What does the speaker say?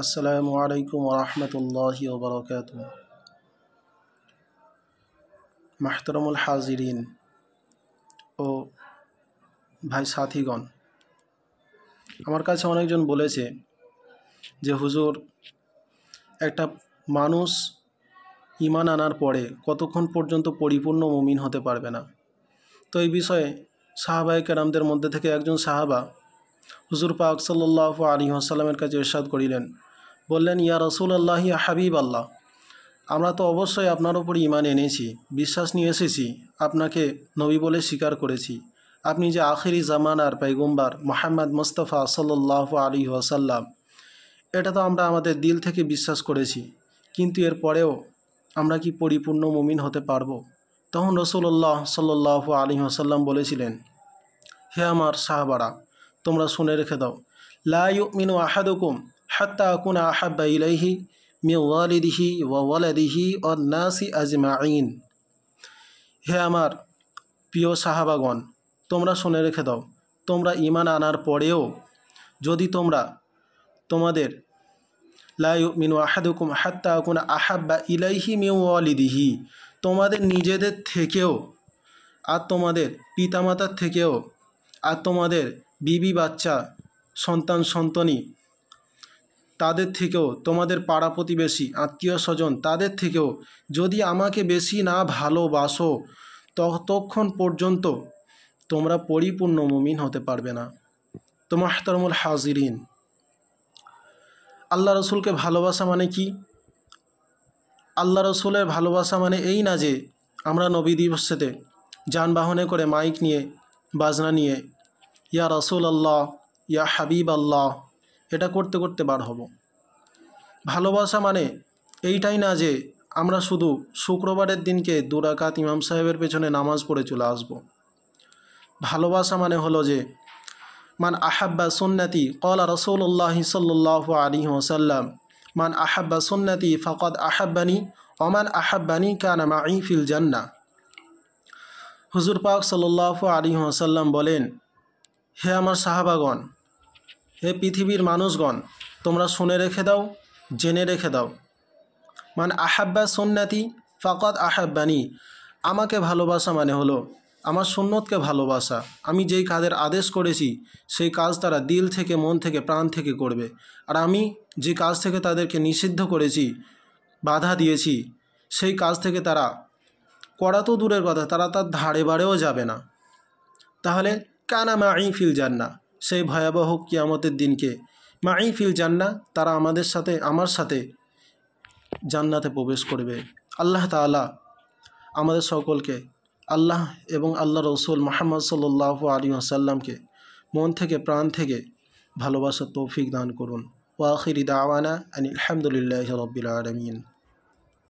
আসসালামু আলাইকুম ওয়া রাহমাতুল্লাহি ওয়া বারাকাতুহু। মাহতারামুল হাজিরিন ও ভাই সাথীগণ, আমার কাছে অনেকজন বলেছে যে হুজুর, একটা মানুষ ঈমান আনার পরে কতক্ষণ পর্যন্ত পরিপূর্ণ মুমিন হতে পারবে না। তো এই বিষয়ে সাহাবায়ে কেরামদের মধ্যে থেকে একজন সাহাবা হুজুর পাক সাল্লাল্লাহু আলাইহি ওয়াসাল্লামের কাছে ইরশাদ করিলেন, বললেন, ইয়া রাসূলুল্লাহ, ইয়া হাবিব আল্লাহ, আমরা তো অবশ্যই আপনার উপর ঈমান এনেছি, বিশ্বাস নিয়ে এসেছি, আপনাকে নবী বলে স্বীকার করেছি। আপনি যে আখিরি জামানার পয়গম্বর মুহাম্মদ মুস্তাফা সাল্লাল্লাহু আলাইহি ওয়াসাল্লাম, এটা তো আমরা আমাদের দিল থেকে বিশ্বাস করেছি, কিন্তু এর পরেও আমরা কি পরিপূর্ণ মুমিন হতে পারবো? তখন রাসূলুল্লাহ সাল্লাল্লাহু আলাইহি ওয়াসাল্লাম বলেছিলেন, হে আমার সাহাবারা, তোমরা শুনে রেখে দাও, লা ইউমিনু আহাদুকুম হাত্তা আকুনা আহাব্বা ইলাইহি মিন ওয়ালিদিহি ওয়া ওয়ালাদিহি ওয়ান নাসি আজমাইন। হে আমার প্রিয় সাহাবাগণ, তোমরা শুনে রেখে দাও, তোমরা ঈমান আনার পরেও যদি তোমাদের লা ইউমিনু আহাদুকুম হাত্তা আকুনা আহাব্বা ইলাইহি মিন ওয়ালিদিহি, তোমাদের নিজেদের থেকেও আর তোমাদের পিতামাতার থেকেও আর তোমাদের বিবি বাচ্চা সন্তান সন্তনি তাদের থেকেও, তোমাদের পাড়া প্রতিবেশী আত্মীয় স্বজন তাদের থেকেও যদি আমাকে বেশি না ভালোবাসো, ততক্ষণ পর্যন্ত তোমরা পরিপূর্ণ মুমিন হতে পারবে না। তো মাহতারামুল হাজিরিন, আল্লাহ রসুলকে ভালোবাসা মানে কি? আল্লাহ রসুলের ভালোবাসা মানে এই না যে আমরা নবী দিবসেতে যানবাহনে করে মাইক নিয়ে বাজনা নিয়ে ইয়া রসুল আল্লাহ, ইয়া হাবিব আল্লাহ এটা করতে করতে বার হব। ভালোবাসা মানে এইটাই না যে আমরা শুধু শুক্রবারের দিনকে 2 রাকাত ইমাম সাহেবের পেছনে নামাজ পড়ে চলে আসব। ভালোবাসা মানে হলো যে মান আহাব্বা সুন্নতি ক্বালা রাসূলুল্লাহ সাল্লাল্লাহু আলাইহি ওয়াসাল্লাম, মান আহাব্বা সুন্নতি ফাকাদ আহাব্বানি ওয়া মান আহাব্বানি কানা মাই ফিল জান্নাহ। হুজুর পাক সাল্লাল্লাহু আলাইহি ওয়াসাল্লাম বলেন, হে আমার সাহাবাগণ, হে পৃথিবীর মানুষগণ, তোমরা শুনে রেখে দাও, জেনে রেখে দাও, মান আহাব্বা সুন্নতি ফাকাদ আহাব্বানি, আমাকে ভালোবাসা মানে হলো আমার সুন্নতকে ভালোবাসা। আমি যেই কাজের আদেশ করেছি সেই কাজ তারা দিল থেকে, মন থেকে, প্রাণ থেকে করবে। আর আমি যে কাজ থেকে তাদেরকে নিষিদ্ধ করেছি, বাধা দিয়েছি, সেই কাজ থেকে তারা করা তো দূরের কথা, তারা তার ধারে বাড়েও যাবে না। তাহলে কানা মাই ফিল জান্নাহ, সেই ভয়াবহ কিয়ামতের দিনকে মাই ফিল জান্নাহ, তারা আমার সাথে জান্নাতে প্রবেশ করবে। আল্লাহ তাআলা আমাদের সকলকে আল্লাহ এবং আল্লাহ রসুল মুহাম্মদ সাল্লাল্লাহু আলাইহি ওয়াসাল্লামকে মন থেকে, প্রাণ থেকে ভালোবাসার তৌফিক দান করুন। ওয়া আখিরি দাওয়ানা আনিল হামদুলিল্লাহি রাব্বিল আলামিন।